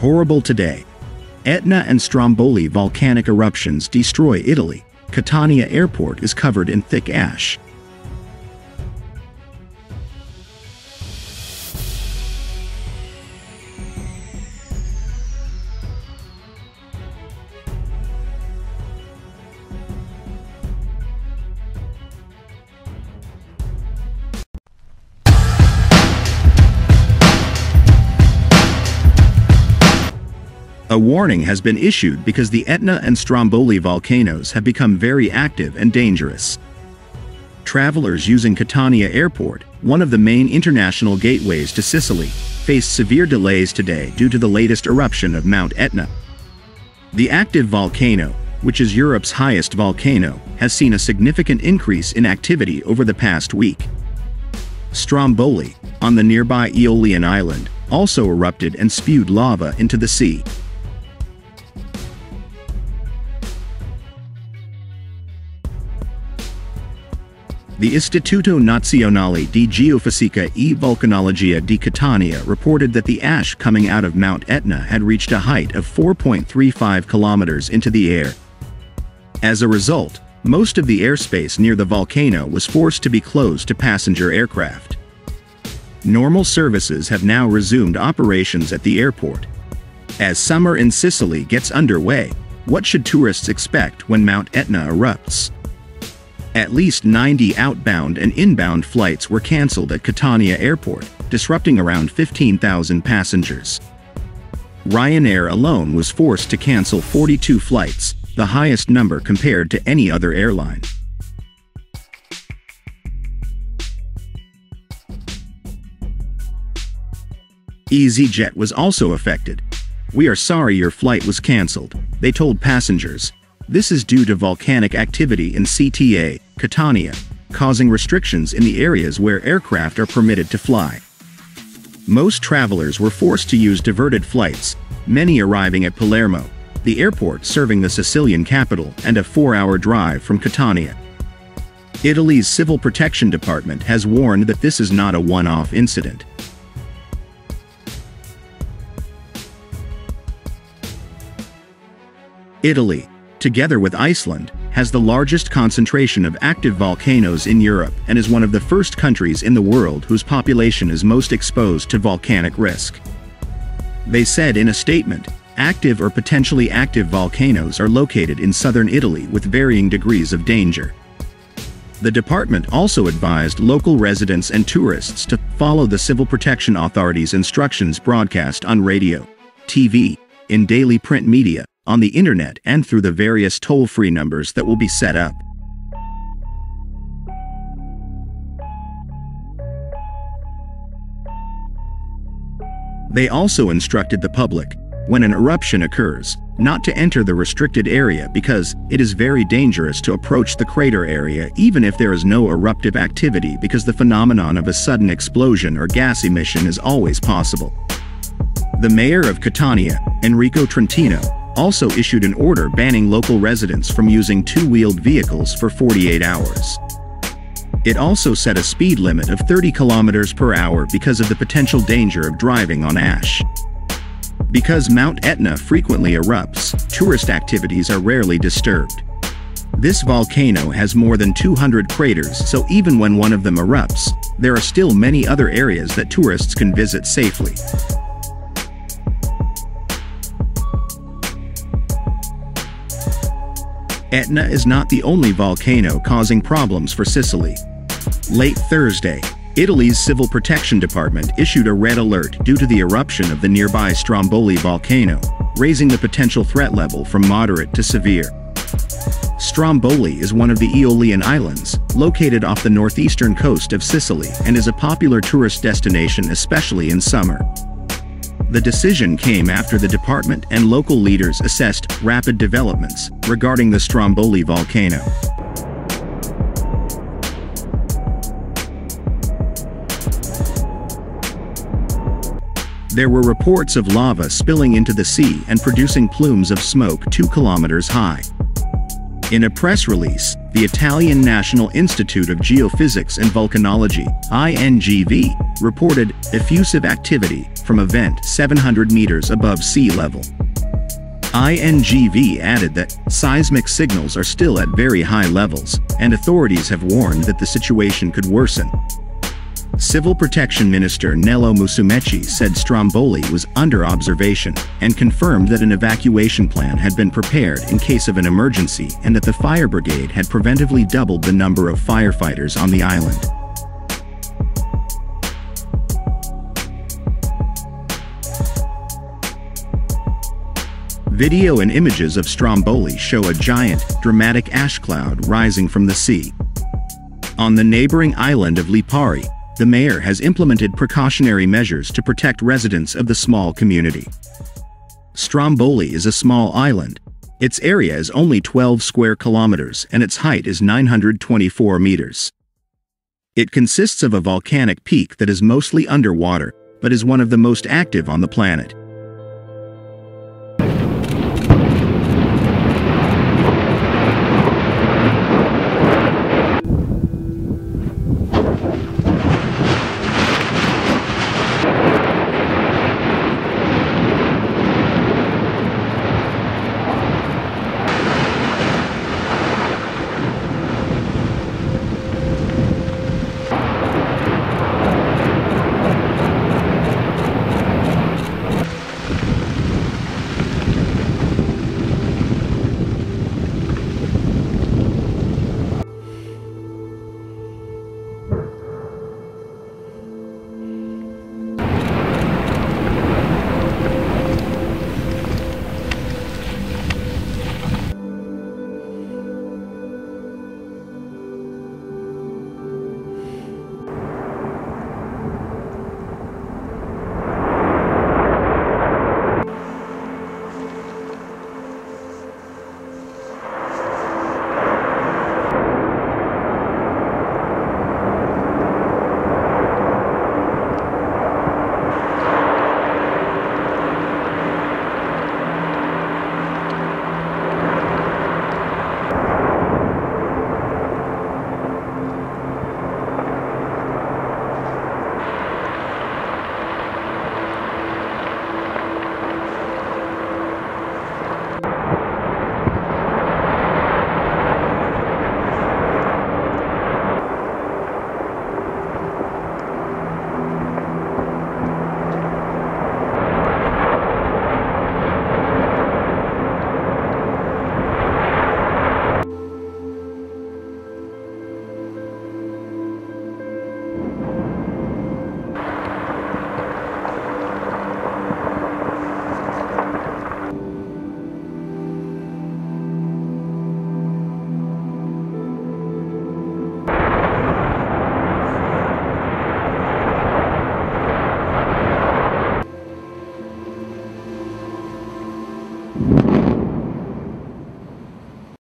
Horrible today. Etna and Stromboli volcanic eruptions destroy Italy. Catania airport is covered in thick ash. A warning has been issued because the Etna and Stromboli volcanoes have become very active and dangerous. Travelers using Catania Airport, one of the main international gateways to Sicily, faced severe delays today due to the latest eruption of Mount Etna. The active volcano, which is Europe's highest volcano, has seen a significant increase in activity over the past week. Stromboli, on the nearby Aeolian island, also erupted and spewed lava into the sea. The Istituto Nazionale di Geofisica e Volcanologia di Catania reported that the ash coming out of Mount Etna had reached a height of 4.35 kilometers into the air. As a result, most of the airspace near the volcano was forced to be closed to passenger aircraft. Normal services have now resumed operations at the airport. As summer in Sicily gets underway, what should tourists expect when Mount Etna erupts? At least 90 outbound and inbound flights were cancelled at Catania Airport, disrupting around 15,000 passengers. Ryanair alone was forced to cancel 42 flights, the highest number compared to any other airline. EasyJet was also affected. "We are sorry your flight was cancelled," they told passengers. This is due to volcanic activity in CTA, Catania, causing restrictions in the areas where aircraft are permitted to fly. Most travelers were forced to use diverted flights, many arriving at Palermo, the airport serving the Sicilian capital and a 4-hour drive from Catania. Italy's Civil Protection Department has warned that this is not a one-off incident. Italy, together with Iceland, has the largest concentration of active volcanoes in Europe and is one of the first countries in the world whose population is most exposed to volcanic risk. They said in a statement, active or potentially active volcanoes are located in southern Italy with varying degrees of danger. The department also advised local residents and tourists to follow the Civil Protection Authority's instructions broadcast on radio, TV, in daily print media, on the internet and through the various toll-free numbers that will be set up. They also instructed the public, when an eruption occurs, not to enter the restricted area because it is very dangerous to approach the crater area even if there is no eruptive activity because the phenomenon of a sudden explosion or gas emission is always possible. The mayor of Catania, Enrico Trentino, also issued an order banning local residents from using two-wheeled vehicles for 48 hours. It also set a speed limit of 30 kilometers per hour because of the potential danger of driving on ash. Because Mount Etna frequently erupts, tourist activities are rarely disturbed. This volcano has more than 200 craters, so even when one of them erupts, there are still many other areas that tourists can visit safely. Etna is not the only volcano causing problems for Sicily. Late Thursday, Italy's Civil Protection Department issued a red alert due to the eruption of the nearby Stromboli volcano, raising the potential threat level from moderate to severe. Stromboli is one of the Aeolian Islands, located off the northeastern coast of Sicily and is a popular tourist destination especially in summer. The decision came after the department and local leaders assessed rapid developments regarding the Stromboli volcano. There were reports of lava spilling into the sea and producing plumes of smoke 2 kilometers high. In a press release, the Italian National Institute of Geophysics and Volcanology, INGV, reported effusive activity from a vent 700 meters above sea level. INGV added that seismic signals are still at very high levels, and authorities have warned that the situation could worsen. Civil Protection Minister Nello Musumeci said Stromboli was under observation and confirmed that an evacuation plan had been prepared in case of an emergency and that the fire brigade had preventively doubled the number of firefighters on the island. Video and images of Stromboli show a giant, dramatic ash cloud rising from the sea. On the neighboring island of Lipari, the mayor has implemented precautionary measures to protect residents of the small community. Stromboli is a small island. Its area is only 12 square kilometers and its height is 924 meters. It consists of a volcanic peak that is mostly underwater, but is one of the most active on the planet.